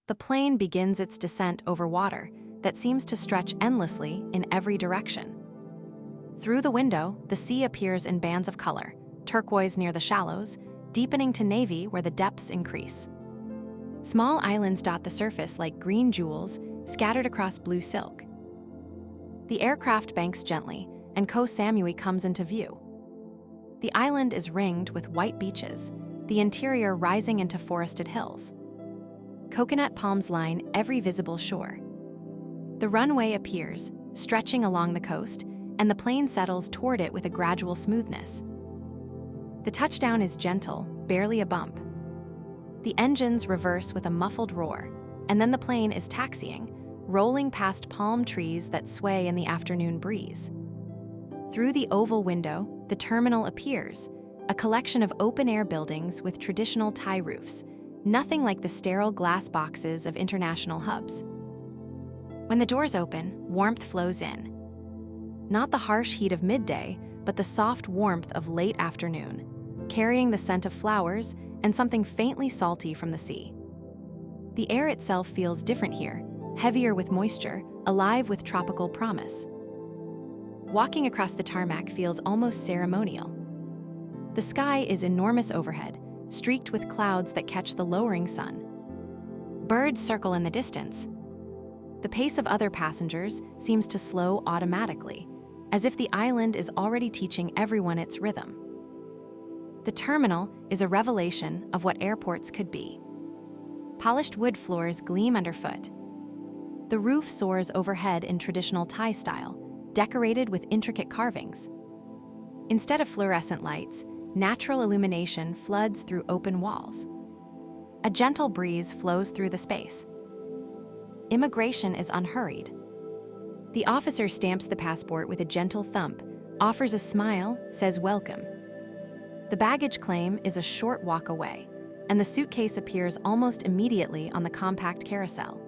the plane begins its descent over water that seems to stretch endlessly in every direction. Through the window, the sea appears in bands of color, turquoise near the shallows, deepening to navy where the depths increase. Small islands dot the surface like green jewels scattered across blue silk. The aircraft banks gently, and Koh Samui comes into view. The island is ringed with white beaches, the interior rising into forested hills. Coconut palms line every visible shore. The runway appears, stretching along the coast, and the plane settles toward it with a gradual smoothness. The touchdown is gentle, barely a bump. The engines reverse with a muffled roar, and then the plane is taxiing, rolling past palm trees that sway in the afternoon breeze. Through the oval window, the terminal appears, a collection of open-air buildings with traditional Thai roofs, nothing like the sterile glass boxes of international hubs. When the doors open, warmth flows in. Not the harsh heat of midday, but the soft warmth of late afternoon, carrying the scent of flowers and something faintly salty from the sea. The air itself feels different here, heavier with moisture, alive with tropical promise. Walking across the tarmac feels almost ceremonial. The sky is enormous overhead, streaked with clouds that catch the lowering sun. Birds circle in the distance. The pace of other passengers seems to slow automatically, as if the island is already teaching everyone its rhythm. The terminal is a revelation of what airports could be. Polished wood floors gleam underfoot. The roof soars overhead in traditional Thai style, decorated with intricate carvings. Instead of fluorescent lights, natural illumination floods through open walls. A gentle breeze flows through the space. Immigration is unhurried. The officer stamps the passport with a gentle thump, offers a smile, says welcome. The baggage claim is a short walk away, and the suitcase appears almost immediately on the compact carousel.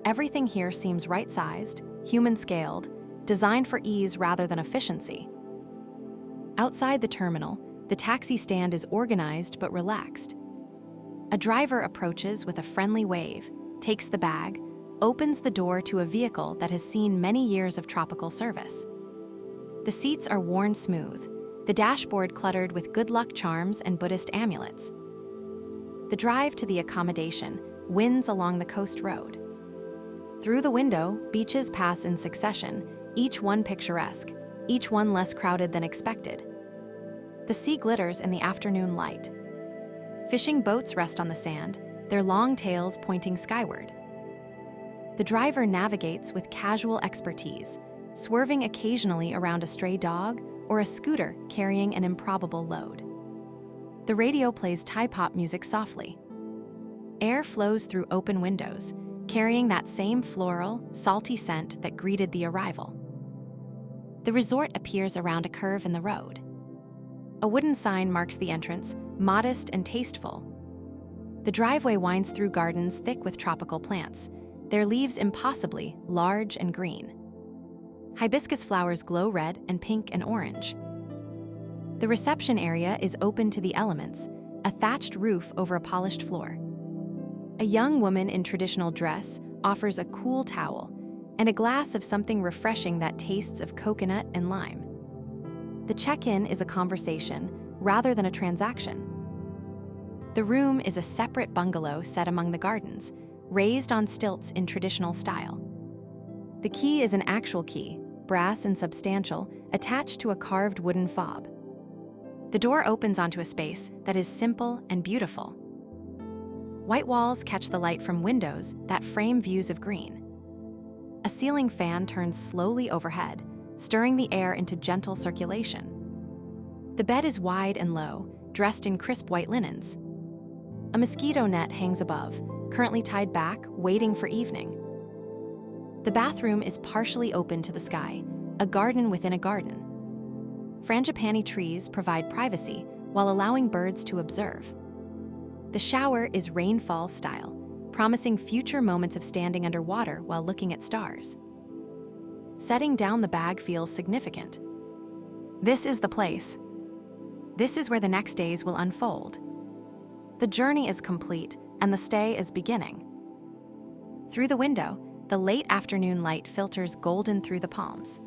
Everything here seems right-sized, human-scaled, designed for ease rather than efficiency. Outside the terminal, the taxi stand is organized but relaxed. A driver approaches with a friendly wave, takes the bag, opens the door to a vehicle that has seen many years of tropical service. The seats are worn smooth, the dashboard cluttered with good luck charms and Buddhist amulets. The drive to the accommodation winds along the coast road. Through the window, beaches pass in succession, each one picturesque, each one less crowded than expected. The sea glitters in the afternoon light. Fishing boats rest on the sand, their long tails pointing skyward. The driver navigates with casual expertise, swerving occasionally around a stray dog or a scooter carrying an improbable load. The radio plays Thai pop music softly. Air flows through open windows, carrying that same floral, salty scent that greeted the arrival. The resort appears around a curve in the road. A wooden sign marks the entrance, modest and tasteful. The driveway winds through gardens thick with tropical plants, their leaves impossibly large and green. Hibiscus flowers glow red and pink and orange. The reception area is open to the elements, a thatched roof over a polished floor. A young woman in traditional dress offers a cool towel and a glass of something refreshing that tastes of coconut and lime. The check-in is a conversation rather than a transaction. The room is a separate bungalow set among the gardens, raised on stilts in traditional style. The key is an actual key, brass and substantial, attached to a carved wooden fob. The door opens onto a space that is simple and beautiful. White walls catch the light from windows that frame views of green. A ceiling fan turns slowly overhead, stirring the air into gentle circulation. The bed is wide and low, dressed in crisp white linens. A mosquito net hangs above, currently tied back, waiting for evening. The bathroom is partially open to the sky, a garden within a garden. Frangipani trees provide privacy while allowing birds to observe. The shower is rainfall style, promising future moments of standing underwater while looking at stars. Setting down the bag feels significant. This is the place. This is where the next days will unfold. The journey is complete, and the stay is beginning. Through the window, the late afternoon light filters golden through the palms.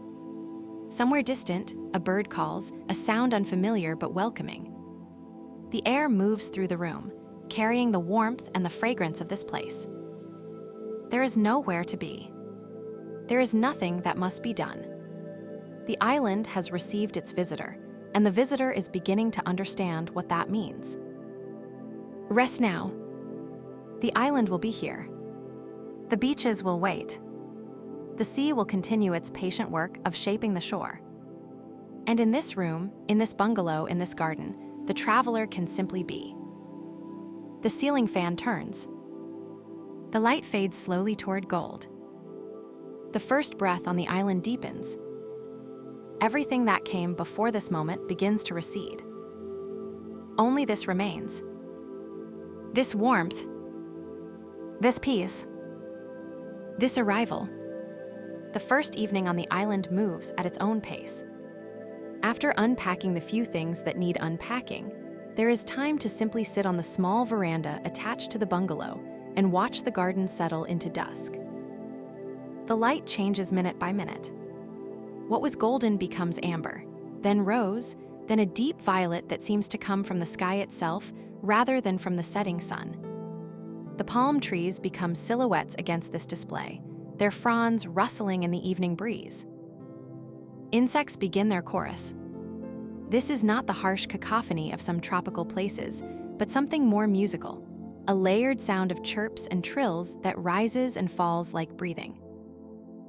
Somewhere distant, a bird calls, a sound unfamiliar but welcoming. The air moves through the room, carrying the warmth and the fragrance of this place. There is nowhere to be. There is nothing that must be done. The island has received its visitor, and the visitor is beginning to understand what that means. Rest now. The island will be here. The beaches will wait. The sea will continue its patient work of shaping the shore. And in this room, in this bungalow, in this garden, the traveler can simply be. The ceiling fan turns. The light fades slowly toward gold. The first breath on the island deepens. Everything that came before this moment begins to recede. Only this remains. This warmth. This peace. This arrival. The first evening on the island moves at its own pace. After unpacking the few things that need unpacking, there is time to simply sit on the small veranda attached to the bungalow and watch the garden settle into dusk. The light changes minute by minute. What was golden becomes amber, then rose, then a deep violet that seems to come from the sky itself rather than from the setting sun. The palm trees become silhouettes against this display, their fronds rustling in the evening breeze. Insects begin their chorus. This is not the harsh cacophony of some tropical places, but something more musical, a layered sound of chirps and trills that rises and falls like breathing.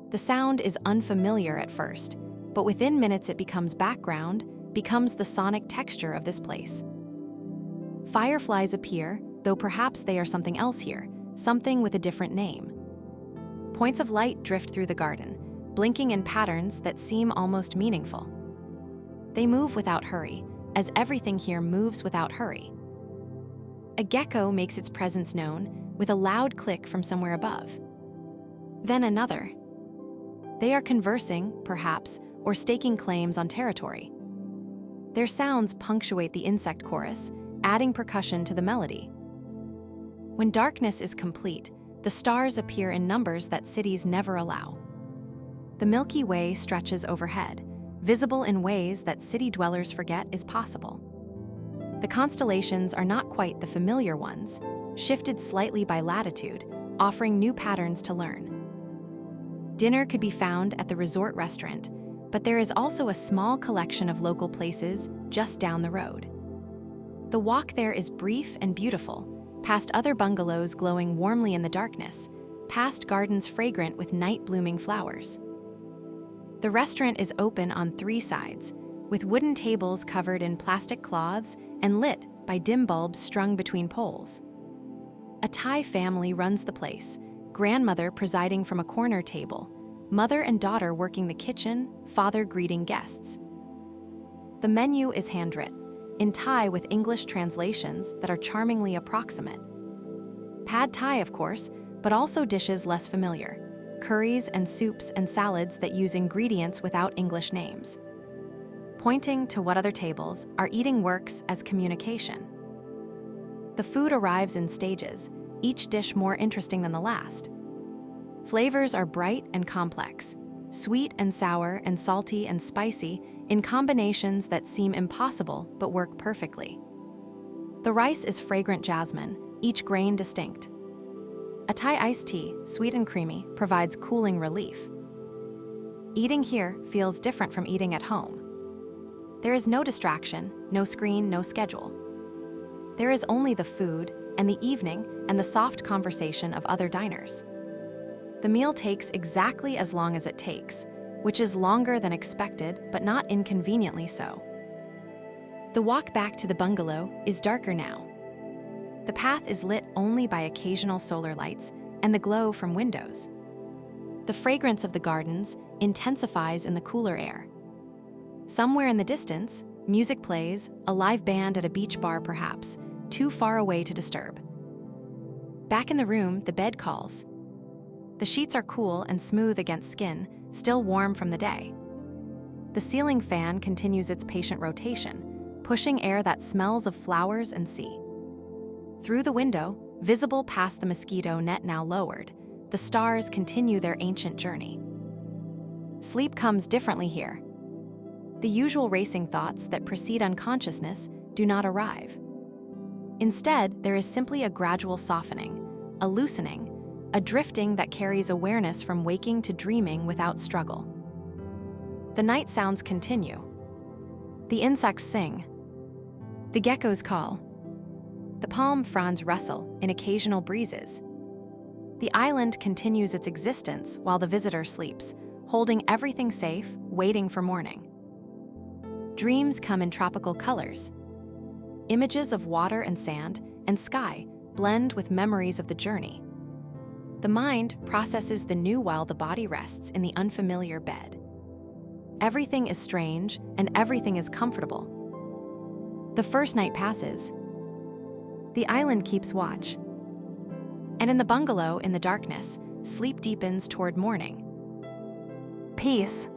The sound is unfamiliar at first, but within minutes it becomes background, becomes the sonic texture of this place. Fireflies appear, though perhaps they are something else here, something with a different name. Points of light drift through the garden, blinking in patterns that seem almost meaningful. They move without hurry, as everything here moves without hurry. A gecko makes its presence known with a loud click from somewhere above. Then another. They are conversing, perhaps, or staking claims on territory. Their sounds punctuate the insect chorus, adding percussion to the melody. When darkness is complete, the stars appear in numbers that cities never allow. The Milky Way stretches overhead, visible in ways that city dwellers forget is possible. The constellations are not quite the familiar ones, shifted slightly by latitude, offering new patterns to learn. Dinner could be found at the resort restaurant, but there is also a small collection of local places just down the road. The walk there is brief and beautiful, past other bungalows glowing warmly in the darkness, past gardens fragrant with night-blooming flowers. The restaurant is open on 3 sides, with wooden tables covered in plastic cloths and lit by dim bulbs strung between poles. A Thai family runs the place, grandmother presiding from a corner table, mother and daughter working the kitchen, father greeting guests. The menu is handwritten, in Thai with English translations that are charmingly approximate. Pad Thai, of course, but also dishes less familiar, curries and soups and salads that use ingredients without English names. Pointing to what other tables are eating works as communication. The food arrives in stages, each dish more interesting than the last. Flavors are bright and complex, sweet and sour and salty and spicy in combinations that seem impossible but work perfectly. The rice is fragrant jasmine, each grain distinct. A Thai iced tea, sweet and creamy, provides cooling relief. Eating here feels different from eating at home. There is no distraction, no screen, no schedule. There is only the food and the evening and the soft conversation of other diners. The meal takes exactly as long as it takes, which is longer than expected, but not inconveniently so. The walk back to the bungalow is darker now. The path is lit only by occasional solar lights and the glow from windows. The fragrance of the gardens intensifies in the cooler air. Somewhere in the distance, music plays, a live band at a beach bar perhaps, too far away to disturb. Back in the room, the bed calls. The sheets are cool and smooth against skin, still warm from the day. The ceiling fan continues its patient rotation, pushing air that smells of flowers and sea. Through the window, visible past the mosquito net now lowered, the stars continue their ancient journey. Sleep comes differently here. The usual racing thoughts that precede unconsciousness do not arrive. Instead, there is simply a gradual softening, a loosening, a drifting that carries awareness from waking to dreaming without struggle. The night sounds continue. The insects sing. The geckos call. The palm fronds rustle in occasional breezes. The island continues its existence while the visitor sleeps, holding everything safe, waiting for morning. Dreams come in tropical colors. Images of water and sand and sky blend with memories of the journey. The mind processes the new while the body rests in the unfamiliar bed. Everything is strange and everything is comfortable. The first night passes. The island keeps watch. And in the bungalow in the darkness, sleep deepens toward morning. Peace.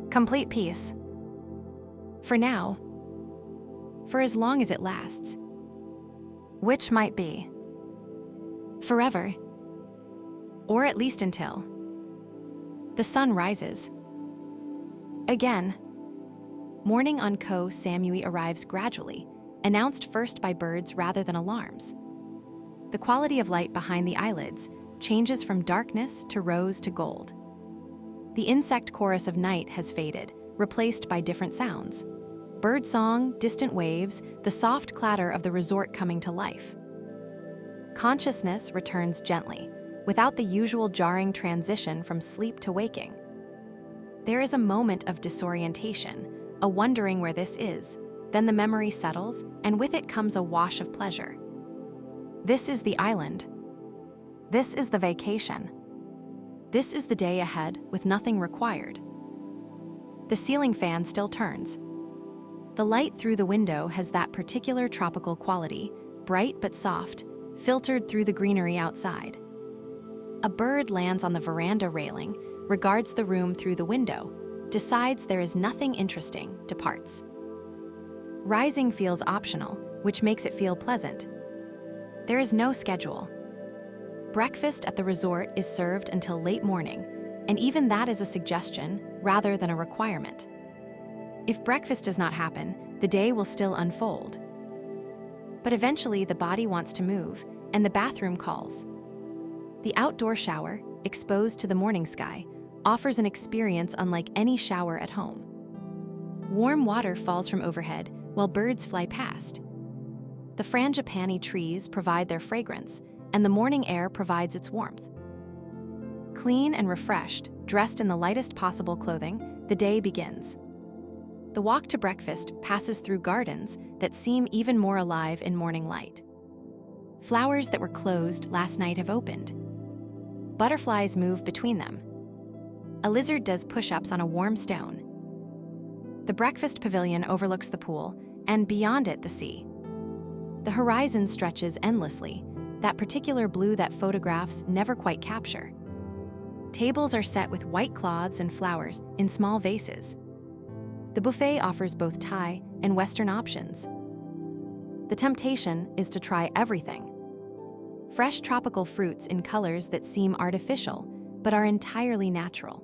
Complete peace. For now. For as long as it lasts. Which might be forever. Or at least until the sun rises. Again. Morning on Koh Samui arrives gradually, announced first by birds rather than alarms. The quality of light behind the eyelids changes from darkness to rose to gold. The insect chorus of night has faded, replaced by different sounds. Bird song, distant waves, the soft clatter of the resort coming to life. Consciousness returns gently, without the usual jarring transition from sleep to waking. There is a moment of disorientation, a wondering where this is, then the memory settles, and with it comes a wash of pleasure. This is the island. This is the vacation. This is the day ahead with nothing required. The ceiling fan still turns. The light through the window has that particular tropical quality, bright but soft, filtered through the greenery outside. A bird lands on the veranda railing, regards the room through the window, decides there is nothing interesting, departs. Rising feels optional, which makes it feel pleasant. There is no schedule. Breakfast at the resort is served until late morning, and even that is a suggestion rather than a requirement. If breakfast does not happen, the day will still unfold. But eventually the body wants to move, and the bathroom calls. The outdoor shower, exposed to the morning sky, offers an experience unlike any shower at home. Warm water falls from overhead while birds fly past. The frangipani trees provide their fragrance, and the morning air provides its warmth. Clean and refreshed, dressed in the lightest possible clothing, the day begins. The walk to breakfast passes through gardens that seem even more alive in morning light. Flowers that were closed last night have opened. Butterflies move between them. A lizard does push-ups on a warm stone. The breakfast pavilion overlooks the pool, and beyond it, the sea. The horizon stretches endlessly, that particular blue that photographs never quite capture. Tables are set with white cloths and flowers in small vases. The buffet offers both Thai and Western options. The temptation is to try everything. Fresh tropical fruits in colors that seem artificial, but are entirely natural.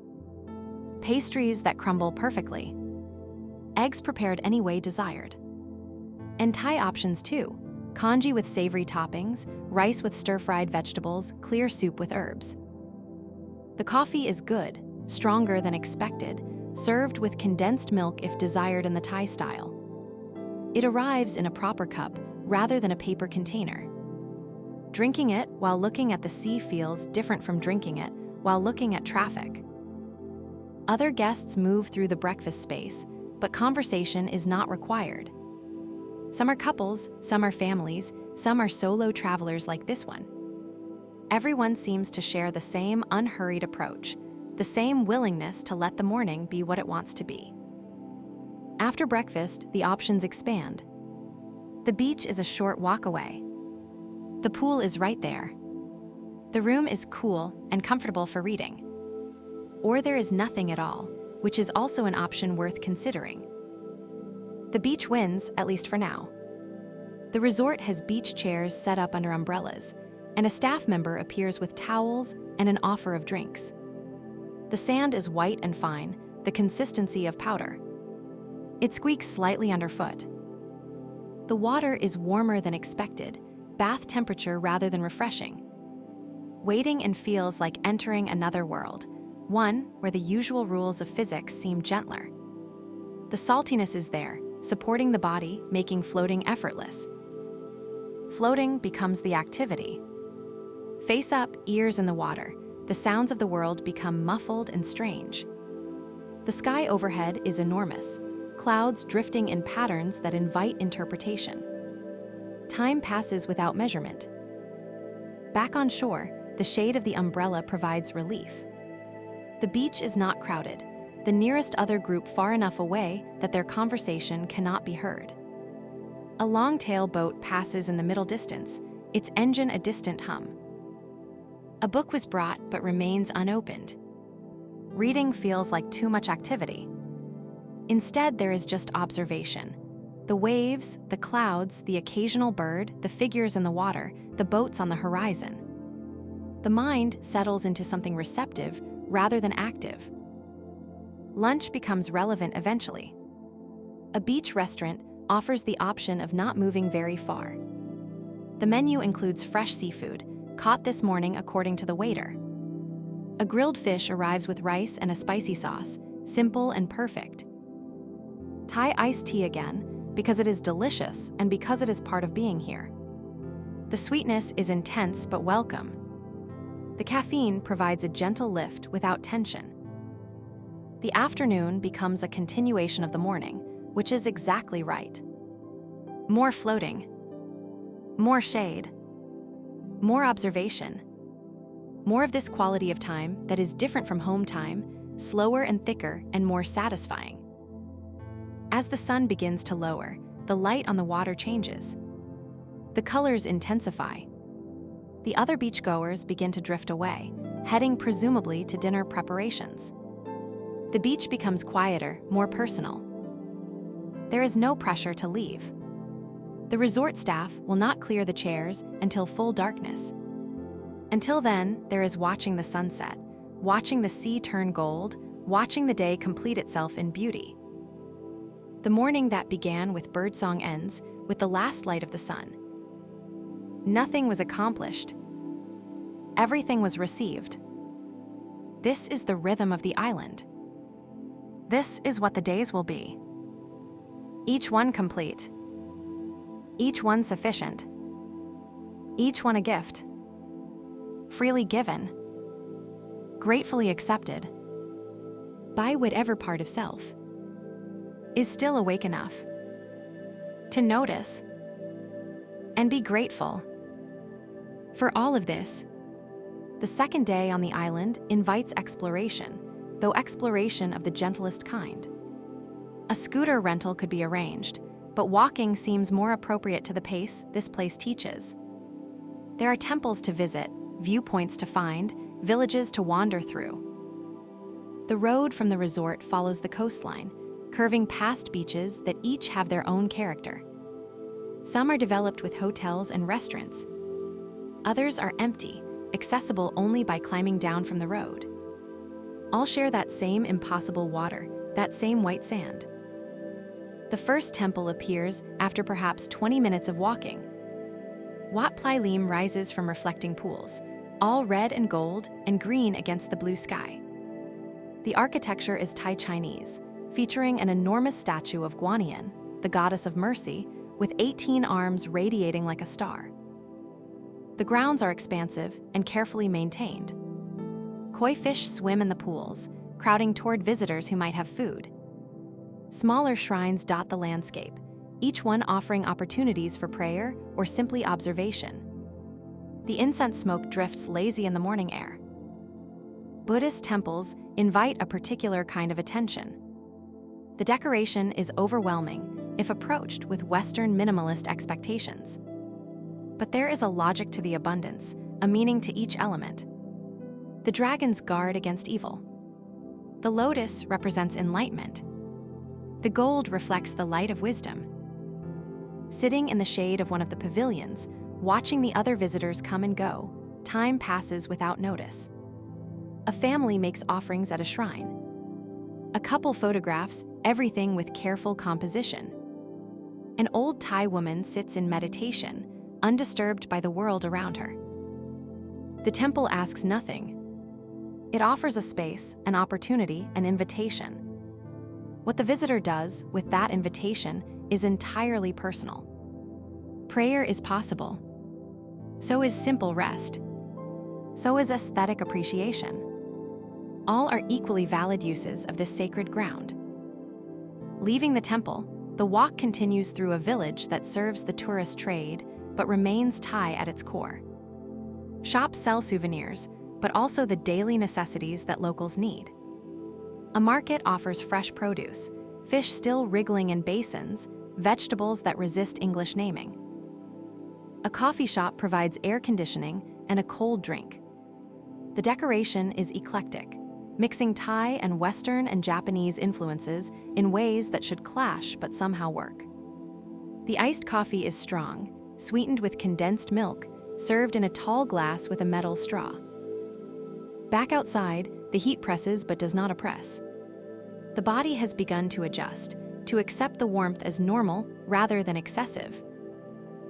Pastries that crumble perfectly. Eggs prepared any way desired. And Thai options too. Congee with savory toppings, rice with stir-fried vegetables, clear soup with herbs. The coffee is good, stronger than expected, served with condensed milk if desired in the Thai style. It arrives in a proper cup rather than a paper container. Drinking it while looking at the sea feels different from drinking it while looking at traffic. Other guests move through the breakfast space, but conversation is not required. Some are couples, some are families, some are solo travelers like this one. Everyone seems to share the same unhurried approach, the same willingness to let the morning be what it wants to be. After breakfast, the options expand. The beach is a short walk away. The pool is right there. The room is cool and comfortable for reading. Or there is nothing at all, which is also an option worth considering. The beach wins, at least for now. The resort has beach chairs set up under umbrellas, and a staff member appears with towels and an offer of drinks. The sand is white and fine, the consistency of powder. It squeaks slightly underfoot. The water is warmer than expected, bath temperature rather than refreshing. Wading and feels like entering another world, one where the usual rules of physics seem gentler. The saltiness is there, supporting the body, making floating effortless. Floating becomes the activity. Face up, ears in the water, the sounds of the world become muffled and strange. The sky overhead is enormous, clouds drifting in patterns that invite interpretation. Time passes without measurement. Back on shore, the shade of the umbrella provides relief. The beach is not crowded, the nearest other group far enough away that their conversation cannot be heard. A long-tail boat passes in the middle distance, its engine a distant hum. A book was brought but remains unopened. Reading feels like too much activity. Instead, there is just observation. The waves, the clouds, the occasional bird, the figures in the water, the boats on the horizon. The mind settles into something receptive rather than active. Lunch becomes relevant eventually. A beach restaurant offers the option of not moving very far. The menu includes fresh seafood, caught this morning according to the waiter. A grilled fish arrives with rice and a spicy sauce, simple and perfect. Thai iced tea again, because it is delicious and because it is part of being here. The sweetness is intense but welcome. The caffeine provides a gentle lift without tension. The afternoon becomes a continuation of the morning, which is exactly right. More floating, more shade, more observation, more of this quality of time that is different from home time, slower and thicker and more satisfying. As the sun begins to lower, the light on the water changes. The colors intensify. The other beachgoers begin to drift away, heading presumably to dinner preparations. The beach becomes quieter, more personal. There is no pressure to leave. The resort staff will not clear the chairs until full darkness. Until then, there is watching the sunset, watching the sea turn gold, watching the day complete itself in beauty. The morning that began with birdsong ends with the last light of the sun. Nothing was accomplished. Everything was received. This is the rhythm of the island. This is what the days will be. Each one complete. Each one sufficient. Each one a gift. Freely given. Gratefully accepted. By whatever part of self is still awake enough to notice and be grateful. For all of this, the second day on the island invites exploration, though exploration of the gentlest kind. A scooter rental could be arranged, but walking seems more appropriate to the pace this place teaches. There are temples to visit, viewpoints to find, villages to wander through. The road from the resort follows the coastline, curving past beaches that each have their own character. Some are developed with hotels and restaurants. Others are empty, accessible only by climbing down from the road. All share that same impossible water, that same white sand. The first temple appears after perhaps 20 minutes of walking. Wat Plai Lim rises from reflecting pools, all red and gold and green against the blue sky. The architecture is Thai Chinese, featuring an enormous statue of Guanyin, the goddess of mercy, with 18 arms radiating like a star. The grounds are expansive and carefully maintained. Koi fish swim in the pools, crowding toward visitors who might have food. Smaller shrines dot the landscape, each one offering opportunities for prayer or simply observation. The incense smoke drifts lazy in the morning air. Buddhist temples invite a particular kind of attention. The decoration is overwhelming if approached with Western minimalist expectations. But there is a logic to the abundance, a meaning to each element. The dragons guard against evil. The lotus represents enlightenment. The gold reflects the light of wisdom. Sitting in the shade of one of the pavilions, Watching the other visitors come and go, time passes without notice. A family makes offerings at a shrine. A couple photographs everything with careful composition. An old Thai woman sits in meditation, undisturbed by the world around her. The temple asks nothing. It offers a space, an opportunity, an invitation. What the visitor does with that invitation is entirely personal. Prayer is possible. So is simple rest. So is aesthetic appreciation. All are equally valid uses of this sacred ground. Leaving the temple, the walk continues through a village that serves the tourist trade but remains Thai at its core. Shops sell souvenirs, but also the daily necessities that locals need. A market offers fresh produce, fish still wriggling in basins, vegetables that resist English naming. A coffee shop provides air conditioning and a cold drink. The decoration is eclectic, mixing Thai and Western and Japanese influences in ways that should clash but somehow work. The iced coffee is strong, sweetened with condensed milk, served in a tall glass with a metal straw. Back outside, the heat presses but does not oppress. The body has begun to adjust, to accept the warmth as normal rather than excessive.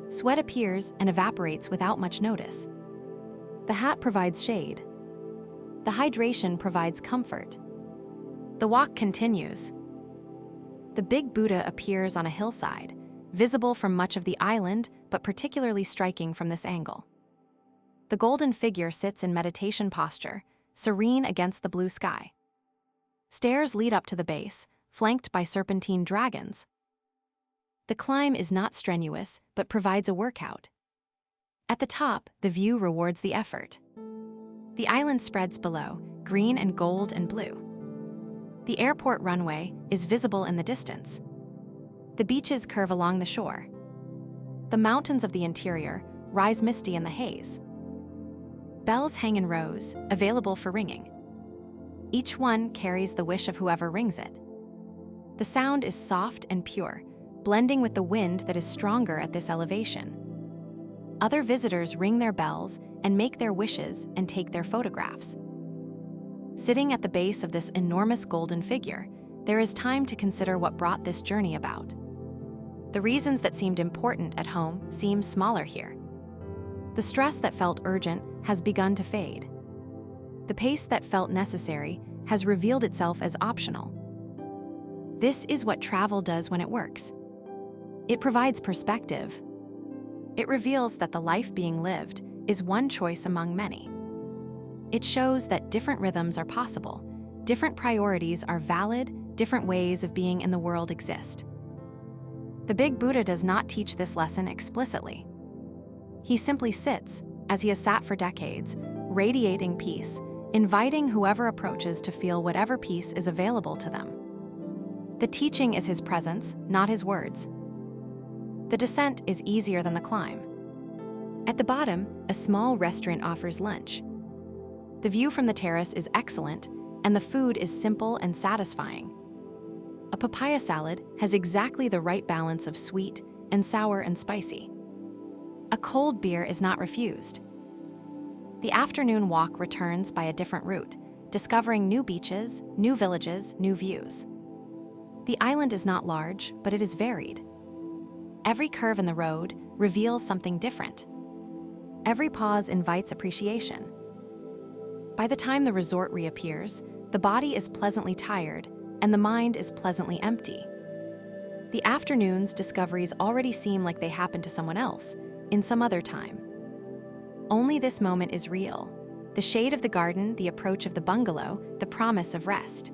Sweat appears and evaporates without much notice. The hat provides shade. The hydration provides comfort. The walk continues. The big Buddha appears on a hillside, visible from much of the island, but particularly striking from this angle. The golden figure sits in meditation posture, serene against the blue sky. Stairs lead up to the base, flanked by serpentine dragons. The climb is not strenuous, but provides a workout. At the top, the view rewards the effort. The island spreads below, green and gold and blue. The airport runway is visible in the distance. The beaches curve along the shore. The mountains of the interior rise misty in the haze. Bells hang in rows, available for ringing. Each one carries the wish of whoever rings it. The sound is soft and pure, blending with the wind that is stronger at this elevation. Other visitors ring their bells and make their wishes and take their photographs. Sitting at the base of this enormous golden figure, there is time to consider what brought this journey about. The reasons that seemed important at home seem smaller here. The stress that felt urgent has begun to fade. The pace that felt necessary has revealed itself as optional. This is what travel does when it works. It provides perspective. It reveals that the life being lived is one choice among many. It shows that different rhythms are possible, different priorities are valid, different ways of being in the world exist. The big Buddha does not teach this lesson explicitly. He simply sits, as he has sat for decades, radiating peace, inviting whoever approaches to feel whatever peace is available to them. The teaching is his presence, not his words. The descent is easier than the climb. At the bottom, a small restaurant offers lunch. The view from the terrace is excellent, and the food is simple and satisfying. A papaya salad has exactly the right balance of sweet and sour and spicy. A cold beer is not refused. The afternoon walk returns by a different route, discovering new beaches, new villages, new views. The island is not large, but it is varied. Every curve in the road reveals something different. Every pause invites appreciation. By the time the resort reappears, the body is pleasantly tired and the mind is pleasantly empty. The afternoon's discoveries already seem like they happened to someone else, in some other time. Only this moment is real. The shade of the garden, the approach of the bungalow, the promise of rest.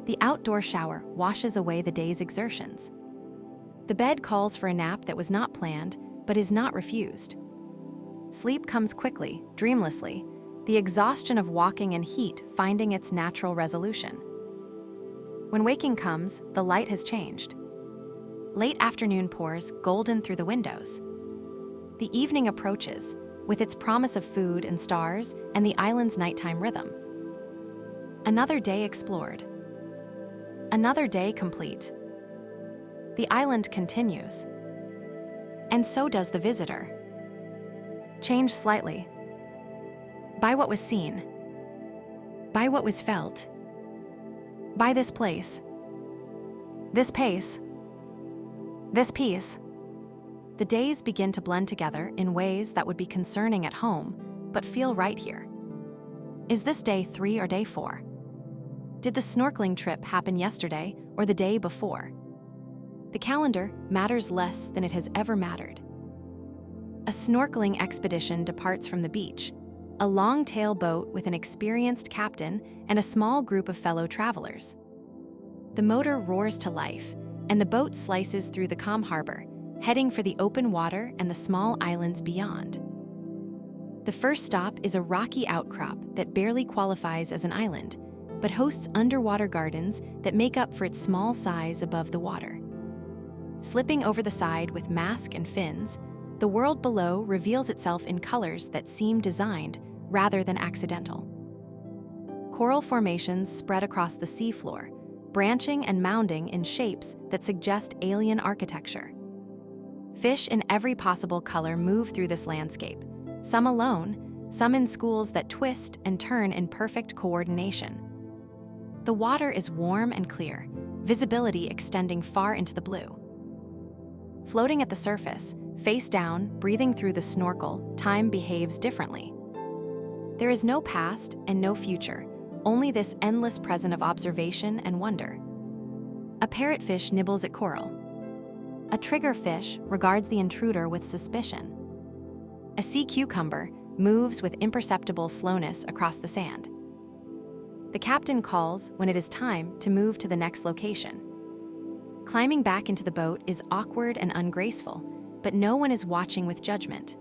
The outdoor shower washes away the day's exertions. The bed calls for a nap that was not planned, but is not refused. Sleep comes quickly, dreamlessly, the exhaustion of walking and heat finding its natural resolution. When waking comes, the light has changed. Late afternoon pours golden through the windows. The evening approaches, with its promise of food and stars and the island's nighttime rhythm. Another day explored. Another day complete. The island continues. And so does the visitor. Change slightly. By what was seen. By what was felt. By this place. This pace. This peace. The days begin to blend together in ways that would be concerning at home, but feel right here. Is this day 3 or day 4? Did the snorkeling trip happen yesterday or the day before? The calendar matters less than it has ever mattered. A snorkeling expedition departs from the beach, a long-tail boat with an experienced captain and a small group of fellow travelers. The motor roars to life, and the boat slices through the calm harbor, heading for the open water and the small islands beyond. The first stop is a rocky outcrop that barely qualifies as an island, but hosts underwater gardens that make up for its small size above the water. Slipping over the side with mask and fins, the world below reveals itself in colors that seem designed rather than accidental. Coral formations spread across the seafloor, branching and mounding in shapes that suggest alien architecture. Fish in every possible color move through this landscape, some alone, some in schools that twist and turn in perfect coordination. The water is warm and clear, visibility extending far into the blue. Floating at the surface, face down, breathing through the snorkel, time behaves differently. There is no past and no future, only this endless present of observation and wonder. A parrotfish nibbles at coral. A triggerfish regards the intruder with suspicion. A sea cucumber moves with imperceptible slowness across the sand. The captain calls when it is time to move to the next location. Climbing back into the boat is awkward and ungraceful, but no one is watching with judgment.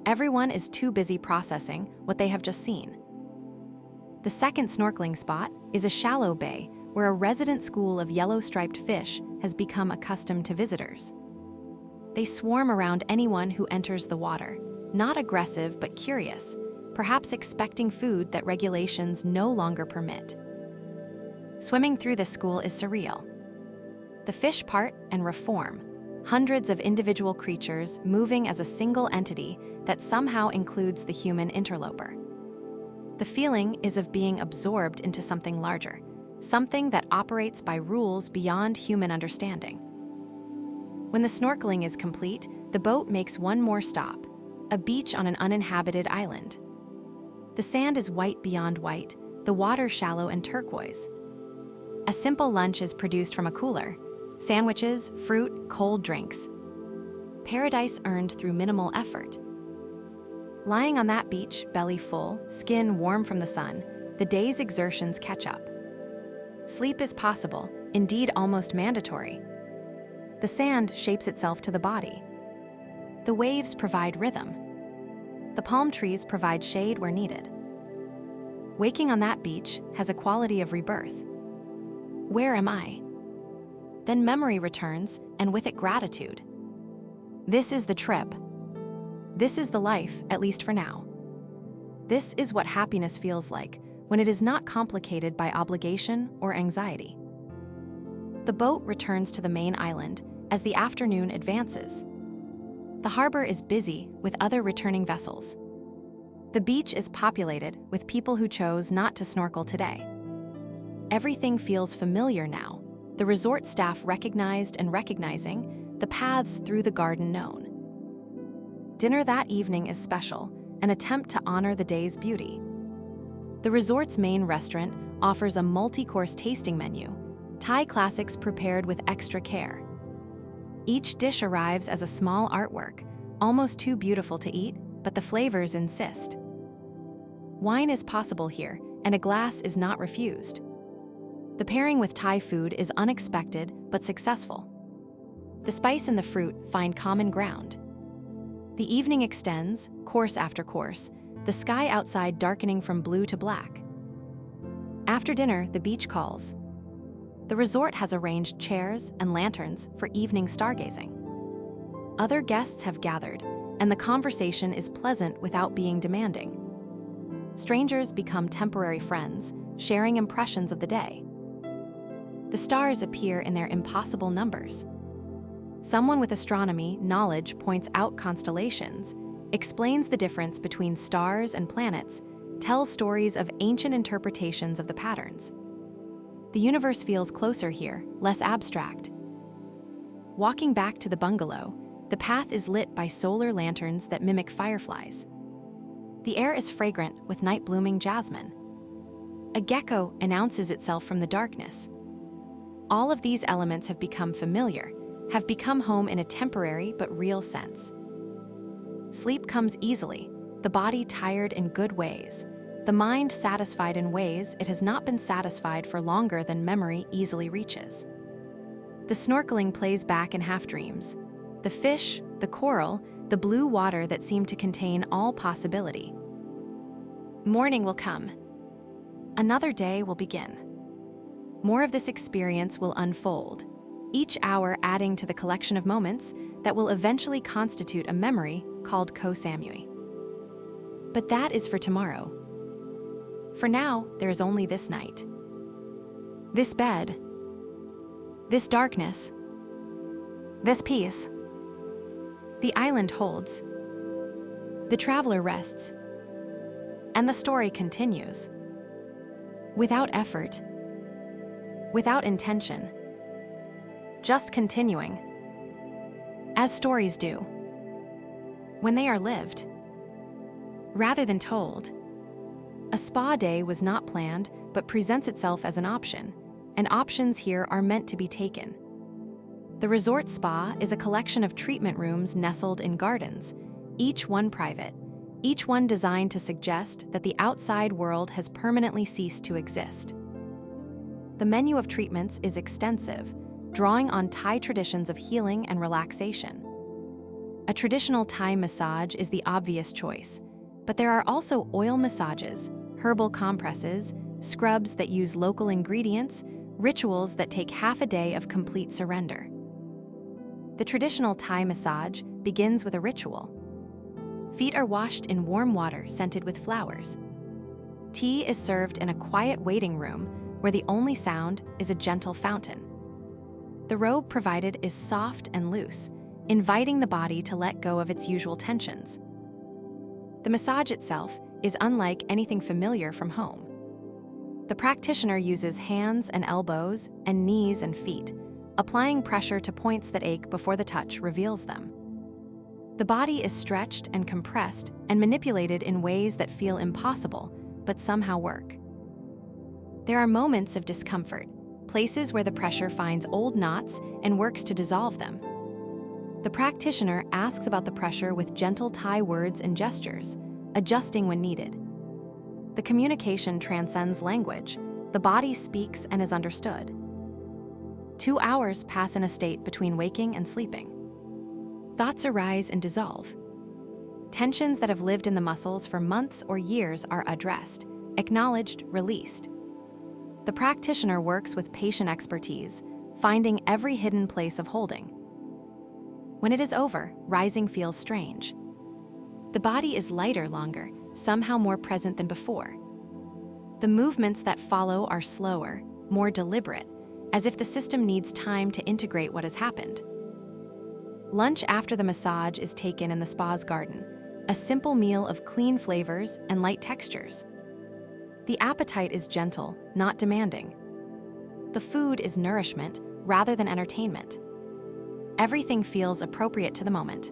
Everyone is too busy processing what they have just seen. The second snorkeling spot is a shallow bay where a resident school of yellow-striped fish has become accustomed to visitors. They swarm around anyone who enters the water, not aggressive but curious, perhaps expecting food that regulations no longer permit. Swimming through this school is surreal. The fish part and reform, hundreds of individual creatures moving as a single entity that somehow includes the human interloper. The feeling is of being absorbed into something larger, something that operates by rules beyond human understanding. When the snorkeling is complete, the boat makes one more stop, a beach on an uninhabited island. The sand is white beyond white, the water shallow and turquoise. A simple lunch is produced from a cooler: sandwiches, fruit, cold drinks. Paradise earned through minimal effort. Lying on that beach, belly full, skin warm from the sun, the day's exertions catch up. Sleep is possible, indeed almost mandatory. The sand shapes itself to the body. The waves provide rhythm. The palm trees provide shade where needed. Waking on that beach has a quality of rebirth. Where am I? Then memory returns, and with it gratitude. This is the trip. This is the life, at least for now. This is what happiness feels like when it is not complicated by obligation or anxiety. The boat returns to the main island as the afternoon advances. The harbor is busy with other returning vessels. The beach is populated with people who chose not to snorkel today. Everything feels familiar now, the resort staff recognized and recognizing, the paths through the garden known. Dinner that evening is special, an attempt to honor the day's beauty. The resort's main restaurant offers a multi-course tasting menu, Thai classics prepared with extra care. Each dish arrives as a small artwork, almost too beautiful to eat, but the flavors insist. Wine is possible here, and a glass is not refused. The pairing with Thai food is unexpected but successful. The spice and the fruit find common ground. The evening extends, course after course, the sky outside darkening from blue to black. After dinner, the beach calls. The resort has arranged chairs and lanterns for evening stargazing. Other guests have gathered, and the conversation is pleasant without being demanding. Strangers become temporary friends, sharing impressions of the day. The stars appear in their impossible numbers. Someone with astronomy knowledge points out constellations, explains the difference between stars and planets, tells stories of ancient interpretations of the patterns. The universe feels closer here, less abstract. Walking back to the bungalow, the path is lit by solar lanterns that mimic fireflies. The air is fragrant with night-blooming jasmine. A gecko announces itself from the darkness. All of these elements have become familiar, have become home in a temporary but real sense. Sleep comes easily, the body tired in good ways, the mind satisfied in ways it has not been satisfied for longer than memory easily reaches. The snorkeling plays back in half-dreams. The fish, the coral, the blue water that seem to contain all possibility. Morning will come. Another day will begin. More of this experience will unfold, each hour adding to the collection of moments that will eventually constitute a memory called Koh Samui. But that is for tomorrow. For now, there is only this night. This bed. This darkness. This peace. The island holds. The traveler rests. And the story continues. Without effort. Without intention. Just continuing. As stories do. When they are lived. Rather than told. A spa day was not planned, but presents itself as an option, and options here are meant to be taken. The resort spa is a collection of treatment rooms nestled in gardens, each one private, each one designed to suggest that the outside world has permanently ceased to exist. The menu of treatments is extensive, drawing on Thai traditions of healing and relaxation. A traditional Thai massage is the obvious choice, but there are also oil massages, herbal compresses, scrubs that use local ingredients, rituals that take half a day of complete surrender. The traditional Thai massage begins with a ritual. Feet are washed in warm water scented with flowers. Tea is served in a quiet waiting room where the only sound is a gentle fountain. The robe provided is soft and loose, inviting the body to let go of its usual tensions. The massage itself is unlike anything familiar from home. The practitioner uses hands and elbows and knees and feet, applying pressure to points that ache before the touch reveals them. The body is stretched and compressed and manipulated in ways that feel impossible, but somehow work. There are moments of discomfort, places where the pressure finds old knots and works to dissolve them. The practitioner asks about the pressure with gentle Thai words and gestures, adjusting when needed. The communication transcends language. The body speaks and is understood. 2 hours pass in a state between waking and sleeping. Thoughts arise and dissolve. Tensions that have lived in the muscles for months or years are addressed, acknowledged, released. The practitioner works with patient expertise, finding every hidden place of holding. When it is over, rising feels strange. The body is lighter longer, somehow more present than before. The movements that follow are slower, more deliberate, as if the system needs time to integrate what has happened. Lunch after the massage is taken in the spa's garden, a simple meal of clean flavors and light textures. The appetite is gentle, not demanding. The food is nourishment rather than entertainment. Everything feels appropriate to the moment.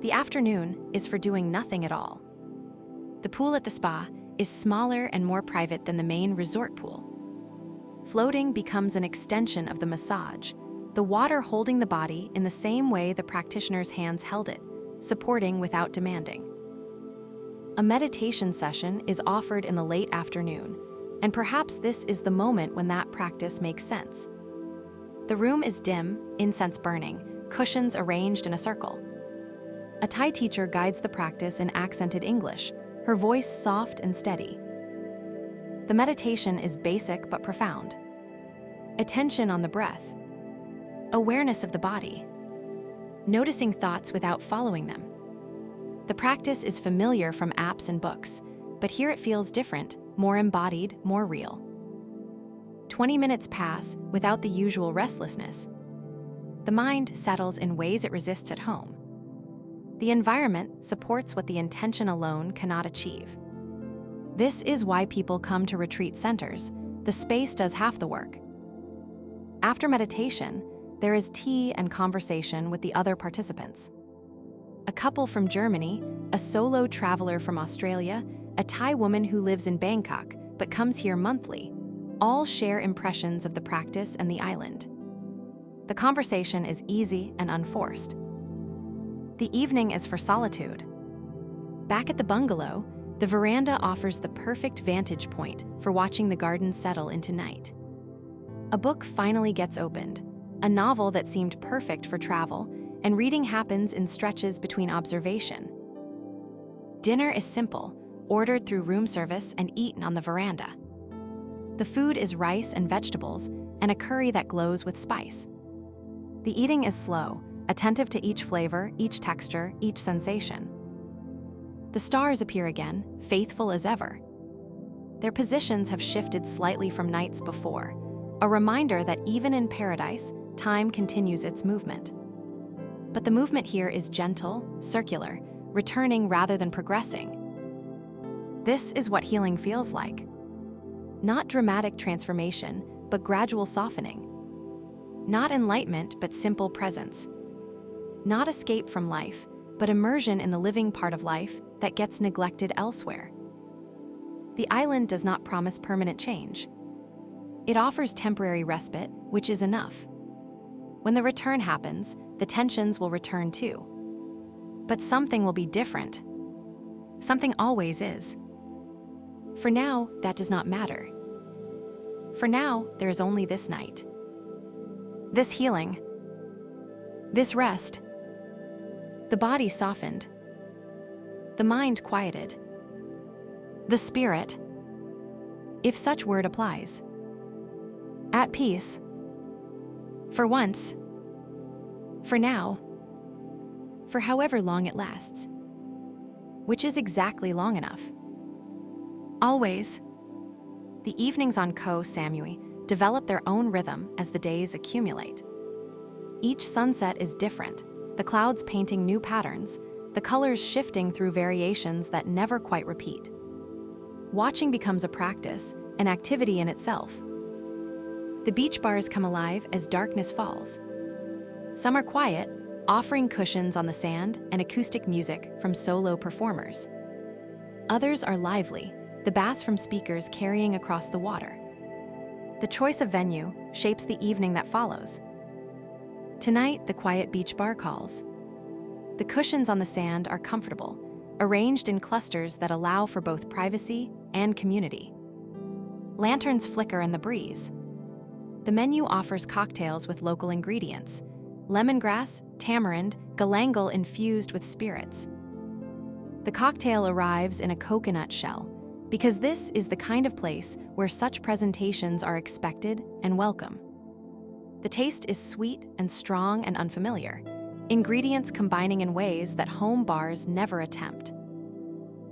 The afternoon is for doing nothing at all. The pool at the spa is smaller and more private than the main resort pool. Floating becomes an extension of the massage, the water holding the body in the same way the practitioner's hands held it, supporting without demanding. A meditation session is offered in the late afternoon, and perhaps this is the moment when that practice makes sense. The room is dim, incense burning, cushions arranged in a circle. A Thai teacher guides the practice in accented English, her voice soft and steady. The meditation is basic but profound. Attention on the breath. Awareness of the body. Noticing thoughts without following them. The practice is familiar from apps and books, but here it feels different, more embodied, more real. 20 minutes pass without the usual restlessness. The mind settles in ways it resists at home. The environment supports what the intention alone cannot achieve. This is why people come to retreat centers. The space does half the work. After meditation, there is tea and conversation with the other participants. A couple from Germany, a solo traveler from Australia, a Thai woman who lives in Bangkok but comes here monthly, all share impressions of the practice and the island. The conversation is easy and unforced. The evening is for solitude. Back at the bungalow, the veranda offers the perfect vantage point for watching the garden settle into night. A book finally gets opened, a novel that seemed perfect for travel, and reading happens in stretches between observation. Dinner is simple, ordered through room service and eaten on the veranda. The food is rice and vegetables, and a curry that glows with spice. The eating is slow, attentive to each flavor, each texture, each sensation. The stars appear again, faithful as ever. Their positions have shifted slightly from nights before, a reminder that even in paradise, time continues its movement. But the movement here is gentle, circular, returning rather than progressing. This is what healing feels like. Not dramatic transformation, but gradual softening. Not enlightenment, but simple presence. Not escape from life, but immersion in the living part of life that gets neglected elsewhere. The island does not promise permanent change. It offers temporary respite, which is enough. When the return happens, the tensions will return too. But something will be different. Something always is. For now, that does not matter. For now, there is only this night. This healing. This rest. The body softened. The mind quieted. The spirit, if such word applies, at peace. For once. For now. For however long it lasts. Which is exactly long enough. Always. The evenings on Koh Samui develop their own rhythm as the days accumulate. Each sunset is different, the clouds painting new patterns, the colors shifting through variations that never quite repeat. Watching becomes a practice, an activity in itself. The beach bars come alive as darkness falls. Some are quiet, offering cushions on the sand and acoustic music from solo performers. Others are lively, the bass from speakers carrying across the water. The choice of venue shapes the evening that follows. Tonight, the quiet beach bar calls. The cushions on the sand are comfortable, arranged in clusters that allow for both privacy and community. Lanterns flicker in the breeze. The menu offers cocktails with local ingredients: lemongrass, tamarind, galangal infused with spirits. The cocktail arrives in a coconut shell, because this is the kind of place where such presentations are expected and welcome. The taste is sweet and strong and unfamiliar, ingredients combining in ways that home bars never attempt.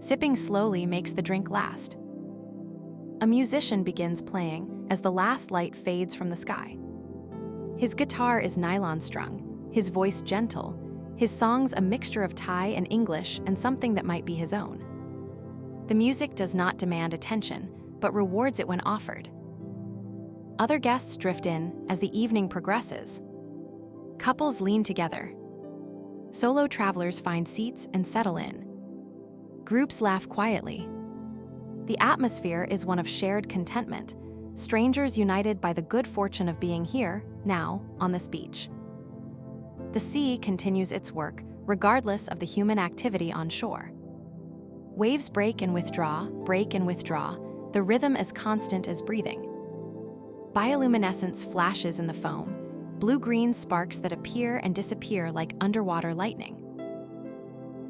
Sipping slowly makes the drink last. A musician begins playing as the last light fades from the sky. His guitar is nylon-strung, his voice gentle, his songs a mixture of Thai and English and something that might be his own. The music does not demand attention, but rewards it when offered. Other guests drift in as the evening progresses. Couples lean together. Solo travelers find seats and settle in. Groups laugh quietly. The atmosphere is one of shared contentment, strangers united by the good fortune of being here, now, on this beach. The sea continues its work, regardless of the human activity on shore. Waves break and withdraw, the rhythm as constant as breathing. Bioluminescence flashes in the foam, blue-green sparks that appear and disappear like underwater lightning.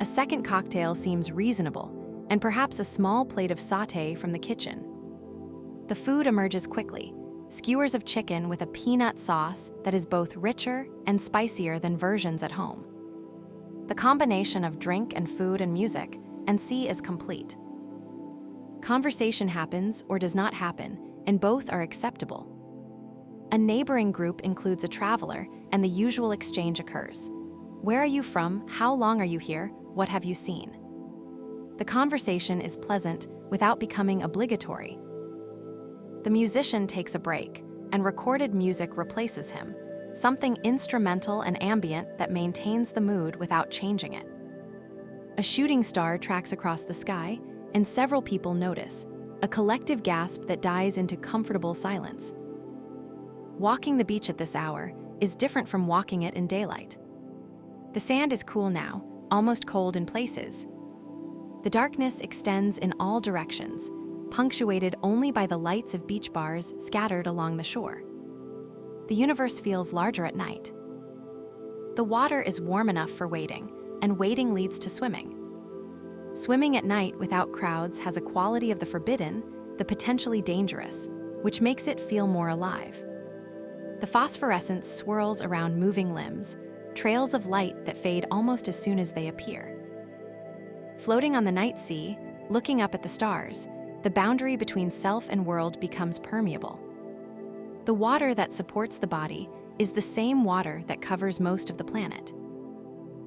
A second cocktail seems reasonable, and perhaps a small plate of sauté from the kitchen. The food emerges quickly, skewers of chicken with a peanut sauce that is both richer and spicier than versions at home. The combination of drink and food and music and sea is complete. Conversation happens or does not happen, and both are acceptable. A neighboring group includes a traveler, and the usual exchange occurs. Where are you from? How long are you here? What have you seen? The conversation is pleasant without becoming obligatory. The musician takes a break, and recorded music replaces him, something instrumental and ambient that maintains the mood without changing it. A shooting star tracks across the sky, and several people notice, a collective gasp that dies into comfortable silence. Walking the beach at this hour is different from walking it in daylight. The sand is cool now, almost cold in places. The darkness extends in all directions, punctuated only by the lights of beach bars scattered along the shore. The universe feels larger at night. The water is warm enough for wading, and wading leads to swimming. Swimming at night without crowds has a quality of the forbidden, the potentially dangerous, which makes it feel more alive. The phosphorescence swirls around moving limbs, trails of light that fade almost as soon as they appear. Floating on the night sea, looking up at the stars, the boundary between self and world becomes permeable. The water that supports the body is the same water that covers most of the planet.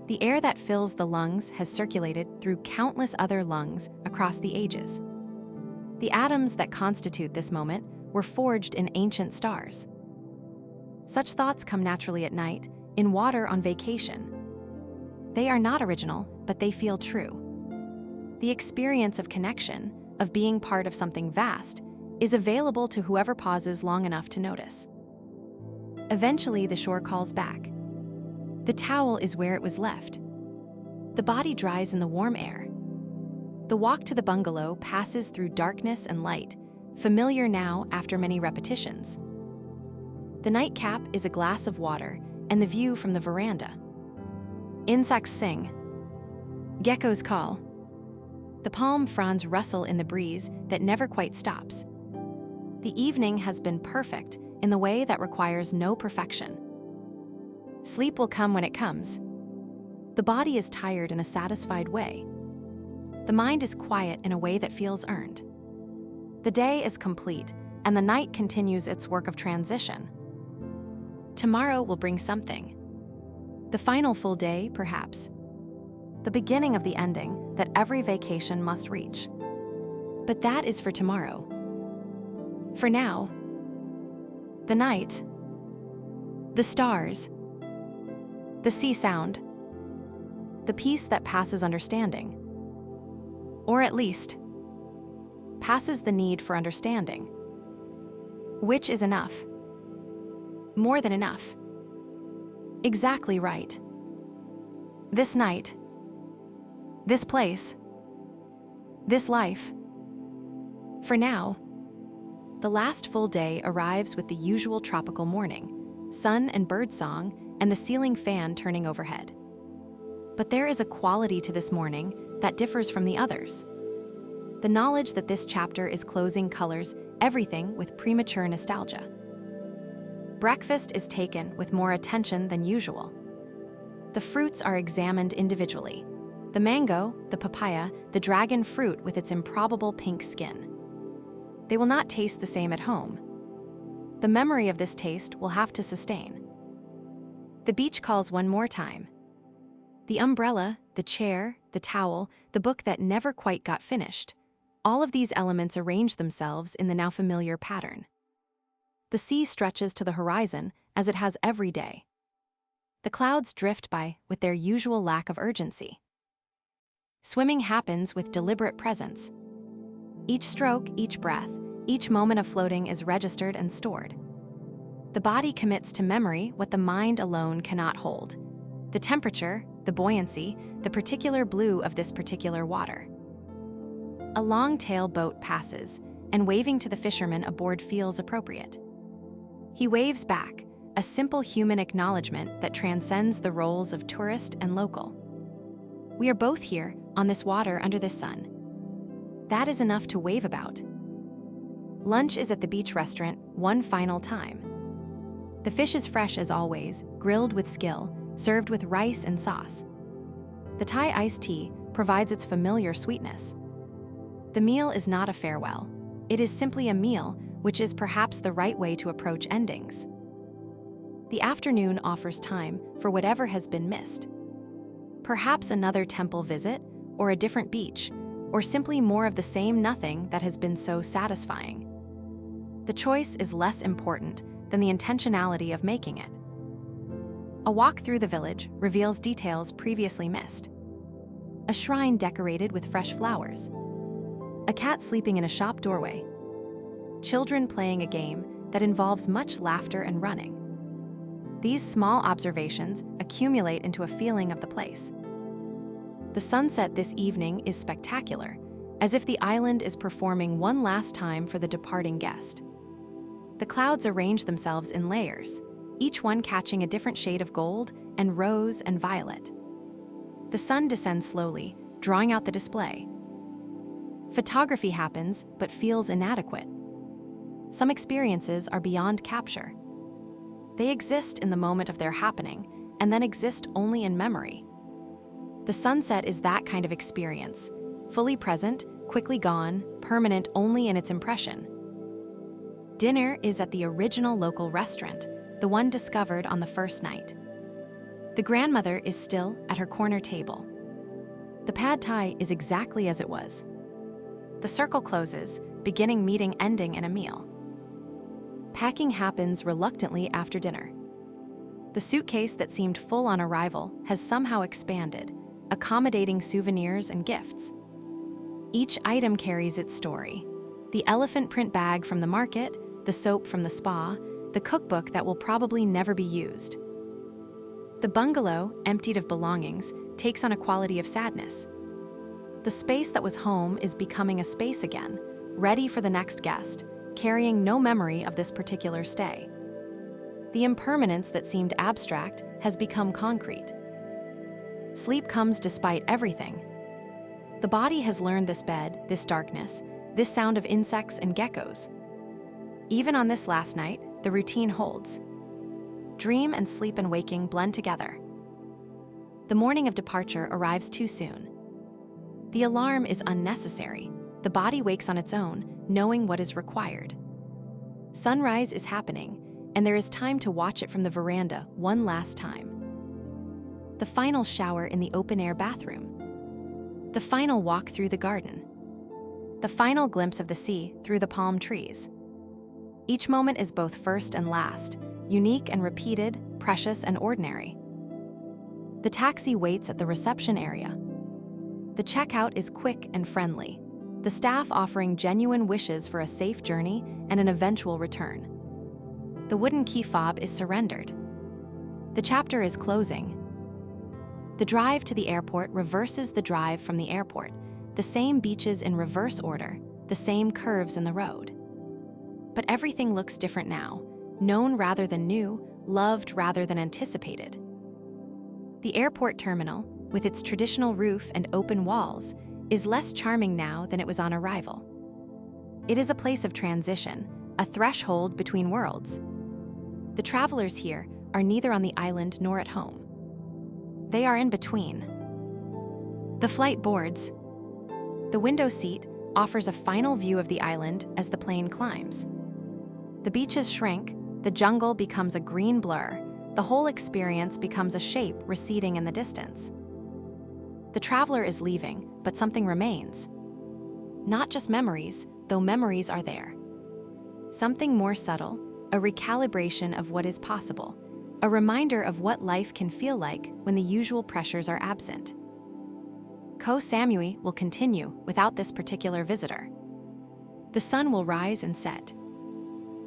The air that fills the lungs has circulated through countless other lungs across the ages. The atoms that constitute this moment were forged in ancient stars. Such thoughts come naturally at night, in water on vacation. They are not original, but they feel true. The experience of connection, of being part of something vast, is available to whoever pauses long enough to notice. Eventually, the shore calls back. The towel is where it was left. The body dries in the warm air. The walk to the bungalow passes through darkness and light, familiar now after many repetitions. The nightcap is a glass of water and the view from the veranda. Insects sing. Geckos call. The palm fronds rustle in the breeze that never quite stops. The evening has been perfect in the way that requires no perfection. Sleep will come when it comes. The body is tired in a satisfied way. The mind is quiet in a way that feels earned. The day is complete, and the night continues its work of transition. Tomorrow will bring something. The final full day, perhaps. The beginning of the ending that every vacation must reach. But that is for tomorrow. For now, the night, the stars, the sea sound, the peace that passes understanding, or at least, passes the need for understanding, which is enough. More than enough. Exactly right. This night, this place, this life. For now, the last full day arrives with the usual tropical morning, sun and bird song, and the ceiling fan turning overhead. But there is a quality to this morning that differs from the others. The knowledge that this chapter is closing colors everything with premature nostalgia. Breakfast is taken with more attention than usual. The fruits are examined individually. The mango, the papaya, the dragon fruit with its improbable pink skin. They will not taste the same at home. The memory of this taste will have to sustain. The beach calls one more time. The umbrella, the chair, the towel, the book that never quite got finished. All of these elements arrange themselves in the now familiar pattern. The sea stretches to the horizon as it has every day. The clouds drift by with their usual lack of urgency. Swimming happens with deliberate presence. Each stroke, each breath, each moment of floating is registered and stored. The body commits to memory what the mind alone cannot hold. The temperature, the buoyancy, the particular blue of this particular water. A long-tail boat passes, and waving to the fisherman aboard feels appropriate. He waves back, a simple human acknowledgement that transcends the roles of tourist and local. We are both here, on this water under this sun. That is enough to wave about. Lunch is at the beach restaurant one final time. The fish is fresh as always, grilled with skill, served with rice and sauce. The Thai iced tea provides its familiar sweetness. The meal is not a farewell. It is simply a meal, which is perhaps the right way to approach endings. The afternoon offers time for whatever has been missed. Perhaps another temple visit, or a different beach, or simply more of the same nothing that has been so satisfying. The choice is less important than the intentionality of making it. A walk through the village reveals details previously missed. A shrine decorated with fresh flowers. A cat sleeping in a shop doorway. Children playing a game that involves much laughter and running. These small observations accumulate into a feeling of the place. The sunset this evening is spectacular, as if the island is performing one last time for the departing guest. The clouds arrange themselves in layers, each one catching a different shade of gold and rose and violet. The sun descends slowly, drawing out the display. Photography happens, but feels inadequate. Some experiences are beyond capture. They exist in the moment of their happening, and then exist only in memory. The sunset is that kind of experience, fully present, quickly gone, permanent only in its impression. Dinner is at the original local restaurant, the one discovered on the first night. The grandmother is still at her corner table. The pad thai is exactly as it was. The circle closes, beginning meeting ending in a meal. Packing happens reluctantly after dinner. The suitcase that seemed full on arrival has somehow expanded, accommodating souvenirs and gifts. Each item carries its story. The elephant print bag from the market, the soap from the spa, the cookbook that will probably never be used. The bungalow, emptied of belongings, takes on a quality of sadness. The space that was home is becoming a space again, ready for the next guest, carrying no memory of this particular stay. The impermanence that seemed abstract has become concrete. Sleep comes despite everything. The body has learned this bed, this darkness, this sound of insects and geckos. Even on this last night, the routine holds. Dream and sleep and waking blend together. The morning of departure arrives too soon. The alarm is unnecessary. The body wakes on its own, knowing what is required. Sunrise is happening, and there is time to watch it from the veranda one last time. The final shower in the open-air bathroom. The final walk through the garden. The final glimpse of the sea through the palm trees. Each moment is both first and last, unique and repeated, precious and ordinary. The taxi waits at the reception area. The checkout is quick and friendly, the staff offering genuine wishes for a safe journey and an eventual return. The wooden key fob is surrendered. The chapter is closing. The drive to the airport reverses the drive from the airport, the same beaches in reverse order, the same curves in the road. But everything looks different now, known rather than new, loved rather than anticipated. The airport terminal, with its traditional roof and open walls, is less charming now than it was on arrival. It is a place of transition, a threshold between worlds. The travelers here are neither on the island nor at home. They are in between. The flight boards. The window seat offers a final view of the island as the plane climbs. The beaches shrink, the jungle becomes a green blur, the whole experience becomes a shape receding in the distance. The traveler is leaving, but something remains. Not just memories, though memories are there. Something more subtle, a recalibration of what is possible, a reminder of what life can feel like when the usual pressures are absent. Koh Samui will continue without this particular visitor. The sun will rise and set.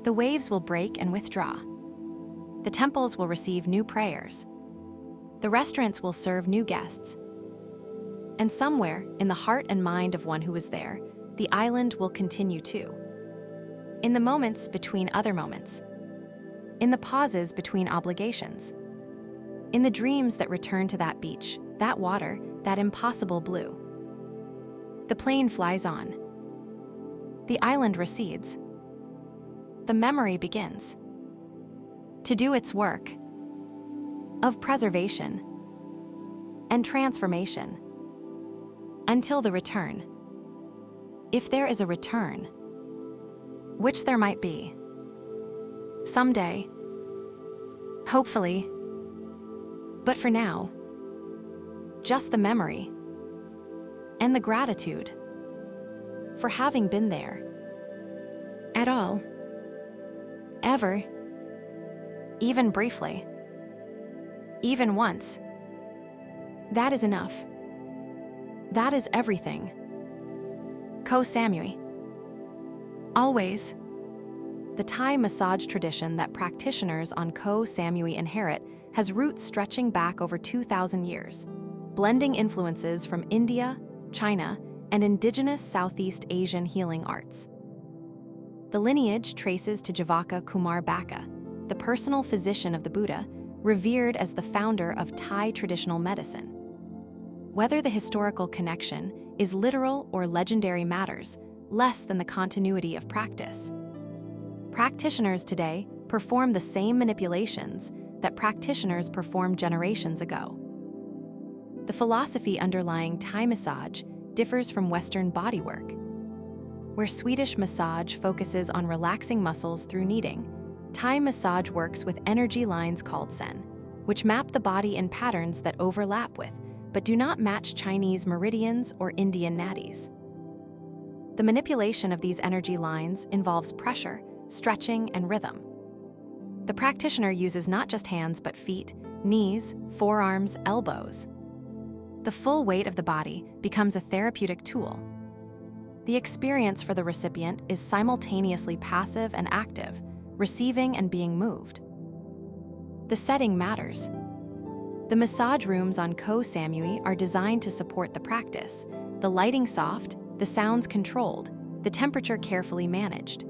The waves will break and withdraw. The temples will receive new prayers. The restaurants will serve new guests. And somewhere, in the heart and mind of one who was there, the island will continue too. In the moments between other moments. In the pauses between obligations. In the dreams that return to that beach, that water, that impossible blue. The plane flies on. The island recedes. The memory begins to do its work of preservation and transformation until the return. If there is a return, which there might be, someday, hopefully, but for now, just the memory and the gratitude for having been there at all, ever, even briefly, even once. That is enough. That is everything. Koh Samui. Always. The Thai massage tradition that practitioners on Koh Samui inherit has roots stretching back over 2,000 years, blending influences from India, China, and indigenous Southeast Asian healing arts. The lineage traces to Javaka Kumar Baka, the personal physician of the Buddha, revered as the founder of Thai traditional medicine. Whether the historical connection is literal or legendary matters less than the continuity of practice. Practitioners today perform the same manipulations that practitioners performed generations ago. The philosophy underlying Thai massage differs from Western bodywork. Where Swedish massage focuses on relaxing muscles through kneading, Thai massage works with energy lines called sen, which map the body in patterns that overlap with, but do not match Chinese meridians or Indian nadis. The manipulation of these energy lines involves pressure, stretching, and rhythm. The practitioner uses not just hands but feet, knees, forearms, elbows. The full weight of the body becomes a therapeutic tool. The experience for the recipient is simultaneously passive and active, receiving and being moved. The setting matters. The massage rooms on Koh Samui are designed to support the practice, the lighting soft, the sounds controlled, the temperature carefully managed.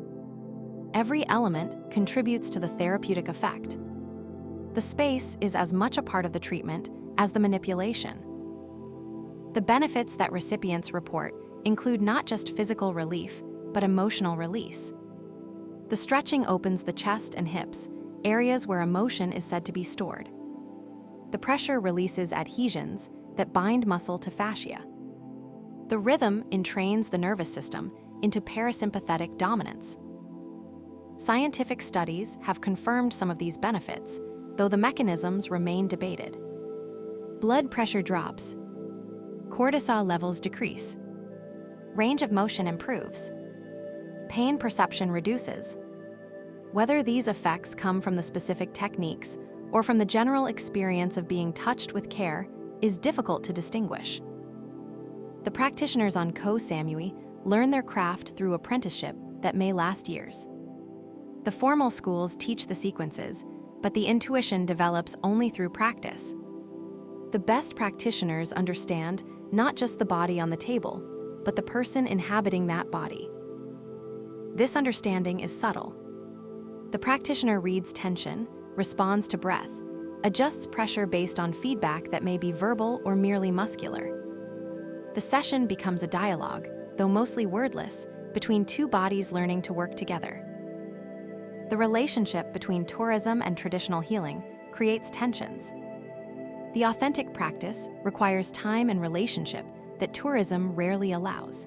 Every element contributes to the therapeutic effect. The space is as much a part of the treatment as the manipulation. The benefits that recipients report include not just physical relief, but emotional release. The stretching opens the chest and hips, areas where emotion is said to be stored. The pressure releases adhesions that bind muscle to fascia. The rhythm entrains the nervous system into parasympathetic dominance. Scientific studies have confirmed some of these benefits, though the mechanisms remain debated. Blood pressure drops. Cortisol levels decrease. Range of motion improves. Pain perception reduces. Whether these effects come from the specific techniques or from the general experience of being touched with care is difficult to distinguish. The practitioners on Koh Samui learn their craft through apprenticeship that may last years. The formal schools teach the sequences, but the intuition develops only through practice. The best practitioners understand not just the body on the table, but the person inhabiting that body. This understanding is subtle. The practitioner reads tension, responds to breath, adjusts pressure based on feedback that may be verbal or merely muscular. The session becomes a dialogue, though mostly wordless, between two bodies learning to work together. The relationship between tourism and traditional healing creates tensions. The authentic practice requires time and relationship that tourism rarely allows.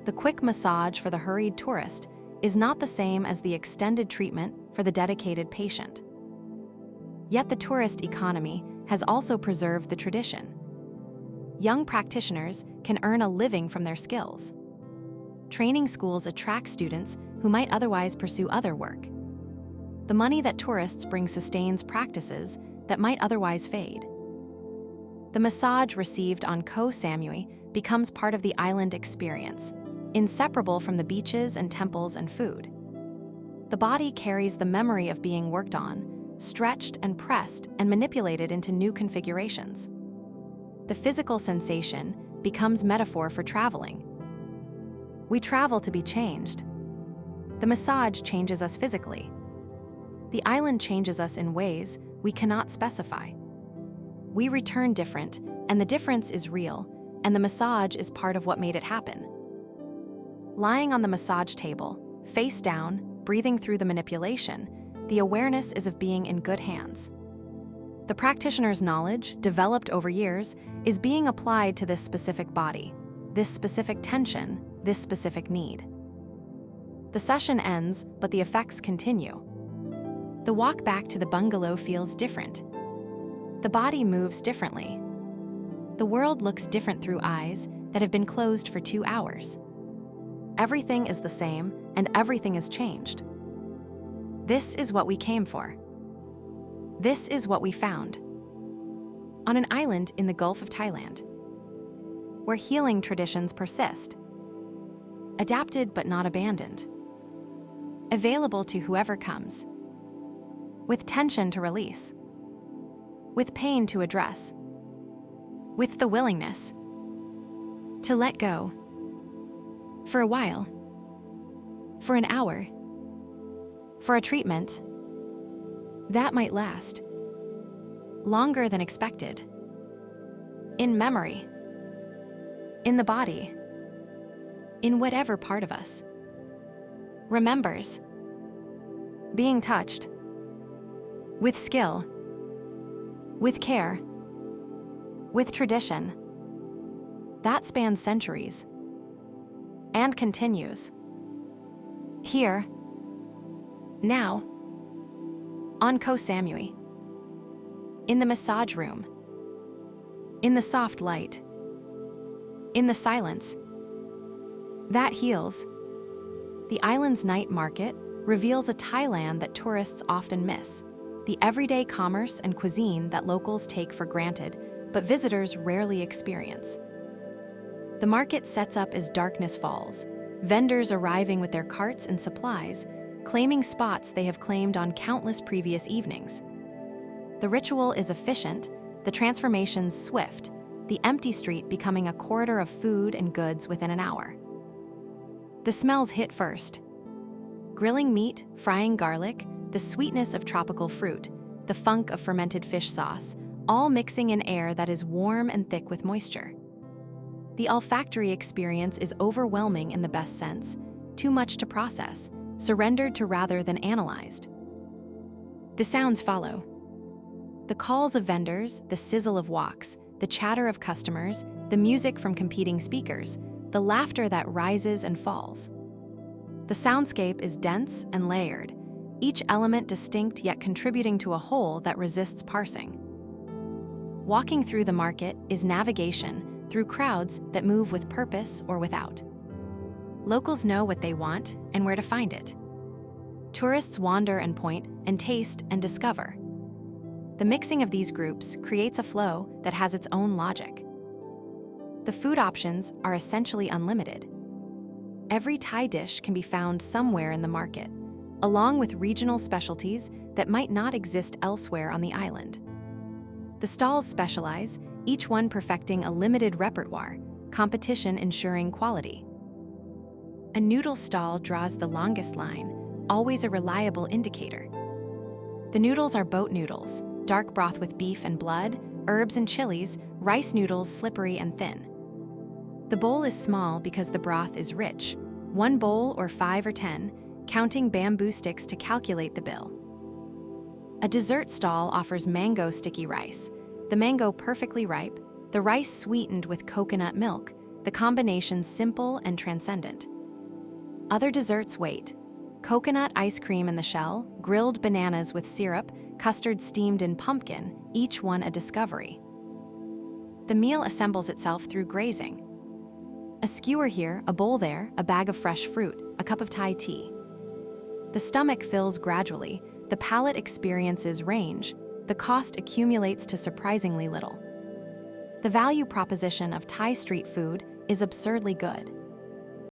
The quick massage for the hurried tourist is not the same as the extended treatment for the dedicated patient. Yet the tourist economy has also preserved the tradition. Young practitioners can earn a living from their skills. Training schools attract students who might otherwise pursue other work. The money that tourists bring sustains practices that might otherwise fade. The massage received on Koh Samui becomes part of the island experience, inseparable from the beaches and temples and food. The body carries the memory of being worked on, stretched and pressed and manipulated into new configurations. The physical sensation becomes metaphor for traveling. We travel to be changed. The massage changes us physically. The island changes us in ways we cannot specify. We return different, and the difference is real, and the massage is part of what made it happen. Lying on the massage table, face down, breathing through the manipulation, the awareness is of being in good hands. The practitioner's knowledge, developed over years, is being applied to this specific body, this specific tension, this specific need. The session ends, but the effects continue. The walk back to the bungalow feels different. The body moves differently. The world looks different through eyes that have been closed for 2 hours. Everything is the same, and everything is changed. This is what we came for. This is what we found. On an island in the Gulf of Thailand, where healing traditions persist, adapted but not abandoned, available to whoever comes, with tension to release, with pain to address, with the willingness to let go. For a while, for an hour, for a treatment that might last longer than expected. In memory, in the body, in whatever part of us remembers being touched with skill, with care, with tradition that spans centuries and continues. Here, now, on Koh Samui, in the massage room, in the soft light, in the silence that heals, the island's night market reveals a Thailand that tourists often miss, the everyday commerce and cuisine that locals take for granted, but visitors rarely experience. The market sets up as darkness falls, vendors arriving with their carts and supplies, claiming spots they have claimed on countless previous evenings. The ritual is efficient, the transformations swift, the empty street becoming a corridor of food and goods within an hour. The smells hit first. Grilling meat, frying garlic, the sweetness of tropical fruit, the funk of fermented fish sauce, all mixing in air that is warm and thick with moisture. The olfactory experience is overwhelming in the best sense, too much to process, surrendered to rather than analyzed. The sounds follow. The calls of vendors, the sizzle of woks, the chatter of customers, the music from competing speakers, the laughter that rises and falls. The soundscape is dense and layered, each element distinct yet contributing to a whole that resists parsing. Walking through the market is navigation through crowds that move with purpose or without. Locals know what they want and where to find it. Tourists wander and point and taste and discover. The mixing of these groups creates a flow that has its own logic. The food options are essentially unlimited. Every Thai dish can be found somewhere in the market, along with regional specialties that might not exist elsewhere on the island. The stalls specialize, each one perfecting a limited repertoire, competition ensuring quality. A noodle stall draws the longest line, always a reliable indicator. The noodles are boat noodles, dark broth with beef and blood, herbs and chilies, rice noodles slippery and thin. The bowl is small because the broth is rich, 1 bowl or 5 or 10, counting bamboo sticks to calculate the bill. A dessert stall offers mango sticky rice, the mango perfectly ripe, the rice sweetened with coconut milk, the combination simple and transcendent. Other desserts wait. Coconut ice cream in the shell, grilled bananas with syrup, custard steamed in pumpkin, each one a discovery. The meal assembles itself through grazing. A skewer here, a bowl there, a bag of fresh fruit, a cup of Thai tea. The stomach fills gradually, the palate experiences range, the cost accumulates to surprisingly little. The value proposition of Thai street food is absurdly good.